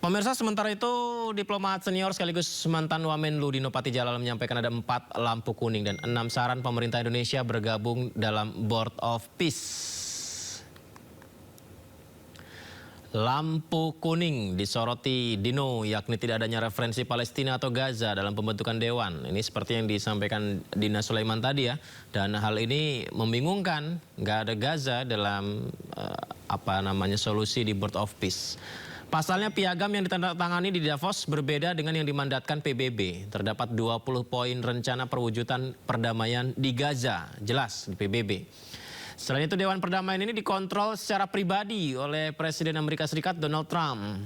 Pemirsa, sementara itu diplomat senior sekaligus mantan Wamenlu Dino Patijalal menyampaikan ada 4 lampu kuning dan 6 saran pemerintah Indonesia bergabung dalam Board of Peace. Lampu kuning disoroti Dino, yakni tidak adanya referensi Palestina atau Gaza dalam pembentukan dewan. Ini seperti yang disampaikan Dina Sulaiman tadi ya. Dan hal ini membingungkan, nggak ada Gaza dalam solusi di Board of Peace. Pasalnya piagam yang ditandatangani di Davos berbeda dengan yang dimandatkan PBB. Terdapat 20 poin rencana perwujudan perdamaian di Gaza, jelas di PBB. Selain itu, Dewan Perdamaian ini dikontrol secara pribadi oleh Presiden Amerika Serikat Donald Trump.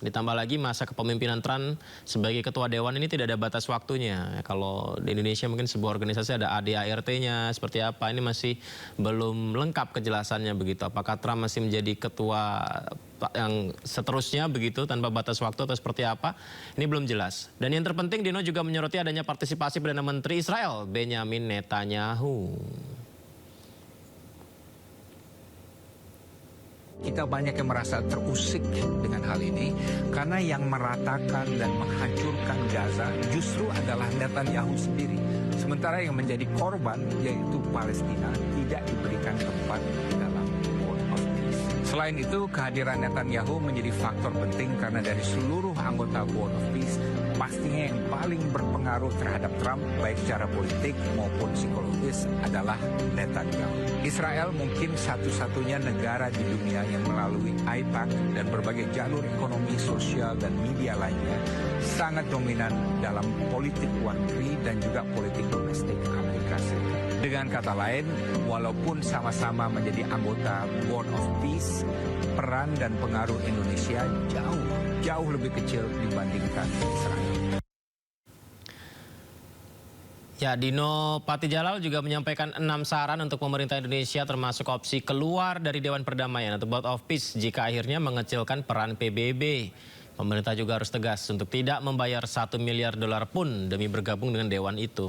Ditambah lagi masa kepemimpinan Trump sebagai ketua Dewan ini tidak ada batas waktunya. Kalau di Indonesia mungkin sebuah organisasi ada ADART-nya seperti apa, ini masih belum lengkap kejelasannya begitu. Apakah Trump masih menjadi ketua yang seterusnya begitu tanpa batas waktu atau seperti apa, ini belum jelas. Dan yang terpenting, Dino juga menyoroti adanya partisipasi Perdana Menteri Israel Benjamin Netanyahu. Kita banyak yang merasa terusik dengan hal ini karena yang meratakan dan menghancurkan Gaza justru adalah Netanyahu sendiri. Sementara yang menjadi korban, yaitu Palestina, tidak diberikan tempat di dalam Board of Peace. Selain itu, kehadiran Netanyahu menjadi faktor penting karena dari seluruh anggota Board of Peace, pastinya yang paling berpengaruh terhadap Trump, baik secara politik maupun psikologis, adalah Netanyahu. Israel mungkin satu-satunya negara di dunia yang melalui AIPAC dan berbagai jalur ekonomi, sosial, dan media lainnya sangat dominan dalam politik luar negeri dan juga politik domestik Amerika Serikat. Dengan kata lain, walaupun sama-sama menjadi anggota Board of Peace, peran dan pengaruh Indonesia jauh lebih kecil dibandingkan Israel. Ya, Dino Patijalal juga menyampaikan 6 saran untuk pemerintah Indonesia termasuk opsi keluar dari Dewan Perdamaian atau Board of Peace jika akhirnya mengecilkan peran PBB. Pemerintah juga harus tegas untuk tidak membayar $1 miliar pun demi bergabung dengan dewan itu.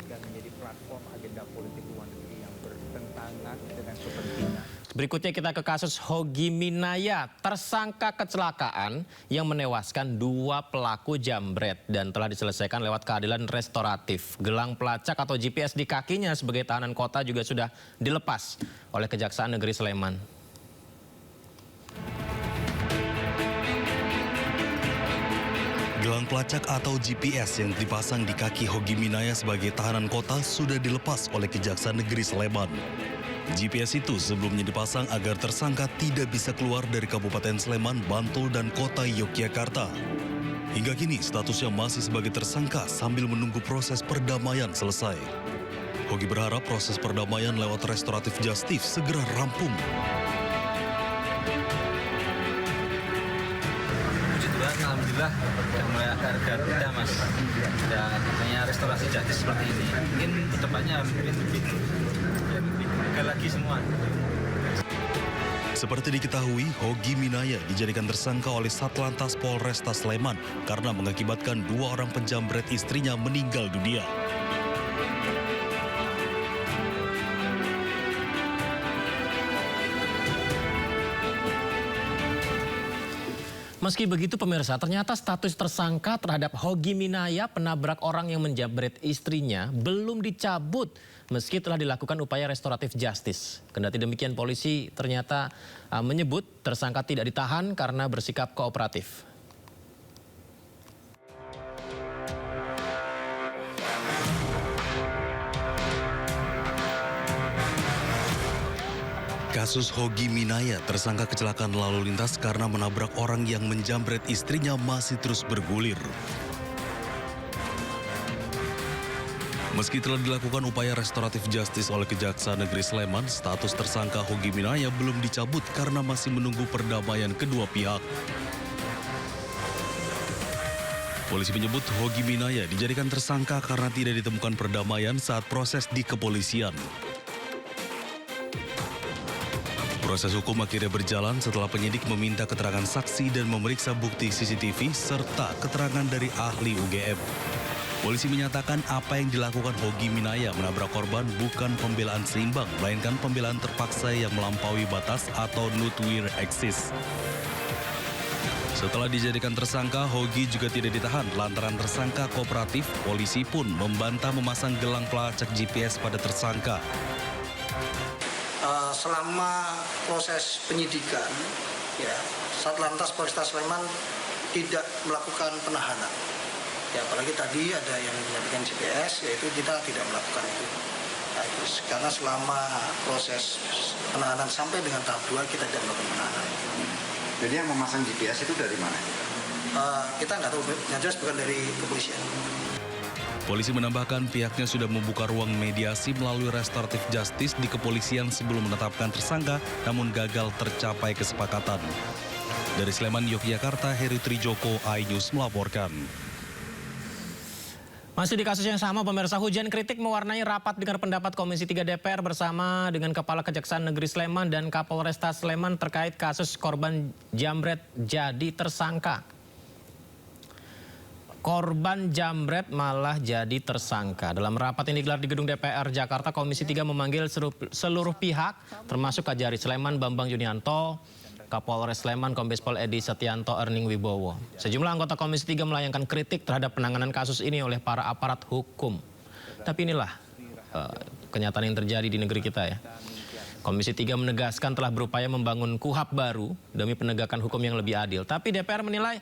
Dan menjadi platform agenda politik luar negeri yang bertentangan dengan kepentingan. Berikutnya kita ke kasus Hogi Minaya, tersangka kecelakaan yang menewaskan 2 pelaku jambret dan telah diselesaikan lewat keadilan restoratif. Gelang pelacak atau GPS di kakinya sebagai tahanan kota juga sudah dilepas oleh Kejaksaan Negeri Sleman. Gelang pelacak atau GPS yang dipasang di kaki Hogi Minaya sebagai tahanan kota sudah dilepas oleh Kejaksaan Negeri Sleman. GPS itu sebelumnya dipasang agar tersangka tidak bisa keluar dari Kabupaten Sleman, Bantul, dan kota Yogyakarta. Hingga kini statusnya masih sebagai tersangka sambil menunggu proses perdamaian selesai. Hogi berharap proses perdamaian lewat restoratif justice segera rampung. Puji Tuhan, alhamdulillah sudah mulai agak reda mas. Dan namanya restorasi justice seperti ini, mungkin kedepannya mungkin lebih lagi semua. Seperti diketahui, Hogi Minaya dijadikan tersangka oleh Satlantas Polresta Sleman karena mengakibatkan 2 orang penjambret istrinya meninggal dunia. Meski begitu pemirsa, ternyata status tersangka terhadap Hogi Minaya penabrak orang yang menjambret istrinya belum dicabut meski telah dilakukan upaya restoratif justice. Kendati demikian, polisi ternyata menyebut tersangka tidak ditahan karena bersikap kooperatif. Kasus Hogi Minaya, tersangka kecelakaan lalu lintas karena menabrak orang yang menjambret istrinya, masih terus bergulir. Meski telah dilakukan upaya restoratif justice oleh Kejaksaan Negeri Sleman, status tersangka Hogi Minaya belum dicabut karena masih menunggu perdamaian kedua pihak. Polisi menyebut Hogi Minaya dijadikan tersangka karena tidak ditemukan perdamaian saat proses di kepolisian. Proses hukum akhirnya berjalan setelah penyidik meminta keterangan saksi dan memeriksa bukti CCTV serta keterangan dari ahli UGM. Polisi menyatakan apa yang dilakukan Hogi Minaya menabrak korban bukan pembelaan seimbang, melainkan pembelaan terpaksa yang melampaui batas atau nutwir eksis. Setelah dijadikan tersangka, Hogi juga tidak ditahan lantaran tersangka kooperatif. Polisi pun membantah memasang gelang pelacak GPS pada tersangka. Selama proses penyidikan, ya, Satlantas Polresta Sleman tidak melakukan penahanan. Ya, apalagi tadi ada yang menyampaikan GPS, yaitu kita tidak melakukan itu. Nah, karena selama proses penahanan sampai dengan tahap 2 kita tidak melakukan penahanan. Jadi yang memasang GPS itu dari mana? Kita nggak tahu, yang jelas bukan dari kepolisian. Polisi menambahkan pihaknya sudah membuka ruang mediasi melalui restoratif justice di kepolisian sebelum menetapkan tersangka, namun gagal tercapai kesepakatan. Dari Sleman, Yogyakarta, Heri Trijoko, iNews melaporkan. Masih di kasus yang sama, pemirsa, hujan kritik mewarnai rapat dengar pendapat Komisi 3 DPR bersama dengan Kepala Kejaksaan Negeri Sleman dan Kapolresta Sleman terkait kasus korban jambret jadi tersangka. Korban jambret malah jadi tersangka. Dalam rapat yang digelar di Gedung DPR Jakarta, Komisi 3 memanggil seluruh pihak, termasuk Kajari Sleman Bambang Junianto, Kapolres Sleman Kombes Pol Edi Setianto Erning Wibowo. Sejumlah anggota Komisi 3 melayangkan kritik terhadap penanganan kasus ini oleh para aparat hukum. Tapi inilah kenyataan yang terjadi di negeri kita ya. Komisi 3 menegaskan telah berupaya membangun KUHAP baru demi penegakan hukum yang lebih adil. Tapi DPR menilai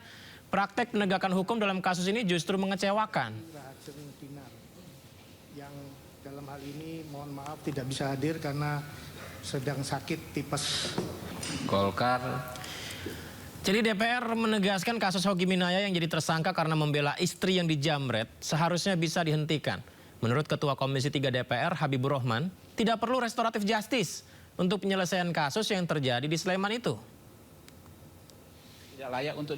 praktek penegakan hukum dalam kasus ini justru mengecewakan. Yang dalam hal ini mohon maaf tidak bisa hadir karena sedang sakit tipes. Golkar. Jadi DPR menegaskan kasus Hogi Minaya yang jadi tersangka karena membela istri yang dijamret seharusnya bisa dihentikan. Menurut Ketua Komisi 3 DPR Habibur Rahman, tidak perlu restoratif justice untuk penyelesaian kasus yang terjadi di Sleman itu. Tidak layak untuk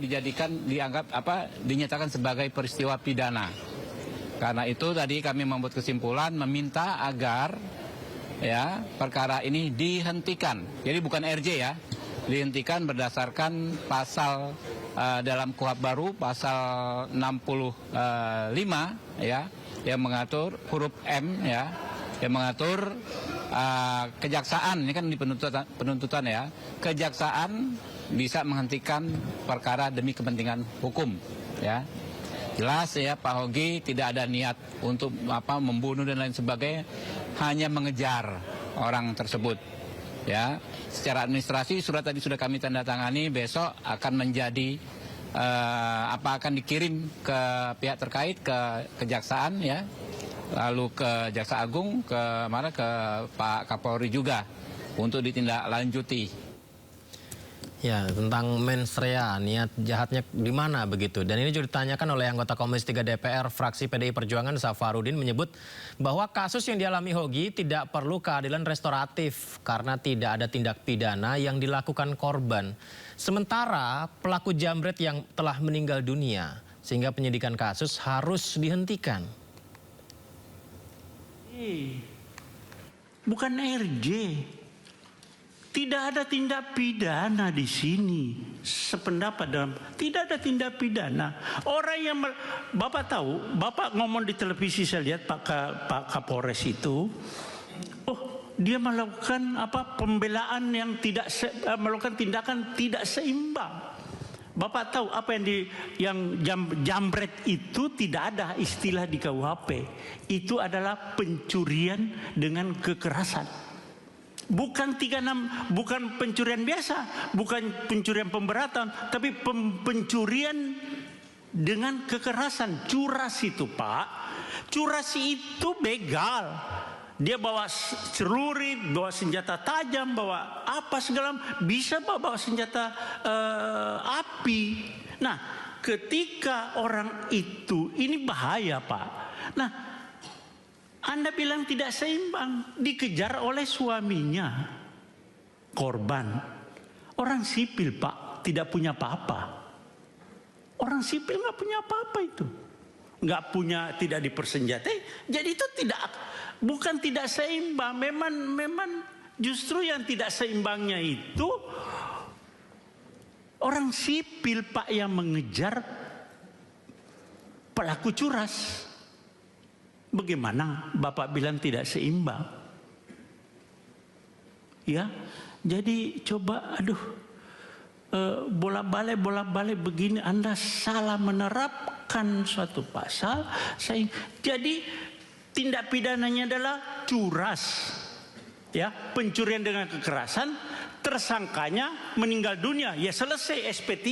dinyatakan sebagai peristiwa pidana. Karena itu tadi kami membuat kesimpulan meminta agar ya perkara ini dihentikan. Jadi bukan RJ ya, dihentikan berdasarkan pasal dalam KUHAP baru pasal 65 ya yang mengatur huruf M ya yang mengatur kejaksaan, ini kan di penuntutan ya, kejaksaan bisa menghentikan perkara demi kepentingan hukum ya. Jelas ya, Pak Hogi tidak ada niat untuk membunuh dan lain sebagainya, hanya mengejar orang tersebut. Ya, secara administrasi surat tadi sudah kami tanda tangani, besok akan menjadi akan dikirim ke pihak terkait, ke kejaksaan ya, lalu ke Jaksa Agung, ke Pak Kapolri juga untuk ditindaklanjuti. Ya, tentang mens rea, niat jahatnya di mana begitu. Dan ini juga ditanyakan oleh anggota Komisi 3 DPR fraksi PDI Perjuangan Safarudin menyebut bahwa kasus yang dialami Hogi tidak perlu keadilan restoratif karena tidak ada tindak pidana yang dilakukan korban. Sementara pelaku jambret yang telah meninggal dunia sehingga penyidikan kasus harus dihentikan. Bukan RJ. Tidak ada tindak pidana di sini. Sependapat dalam tidak ada tindak pidana. Orang yang Bapak tahu, Bapak ngomong di televisi saya lihat Pak Kapolres itu, dia melakukan pembelaan yang melakukan tindakan tidak seimbang. Bapak tahu apa yang jambret itu tidak ada istilah di KUHP. Itu adalah pencurian dengan kekerasan. Bukan 36, bukan pencurian biasa, bukan pencurian pemberatan, tapi pencurian dengan kekerasan. Curas itu Pak, curas itu begal. Dia bawa celurit, bawa senjata tajam, bawa apa segala, bisa bawa senjata api. Nah, ketika orang itu, ini bahaya Pak. Nah, Anda bilang tidak seimbang, dikejar oleh suaminya, korban. Orang sipil Pak, tidak punya apa-apa. Orang sipil nggak punya apa-apa itu. Nggak punya, tidak dipersenjatai. Jadi itu bukan tidak seimbang. Memang justru yang tidak seimbangnya itu orang sipil Pak yang mengejar pelaku curas. Bagaimana Bapak bilang tidak seimbang? Ya, jadi coba bolak-balik begini, Anda salah menerapkan suatu pasal. Jadi tindak pidananya adalah curas, ya, pencurian dengan kekerasan, tersangkanya meninggal dunia, ya selesai SP3.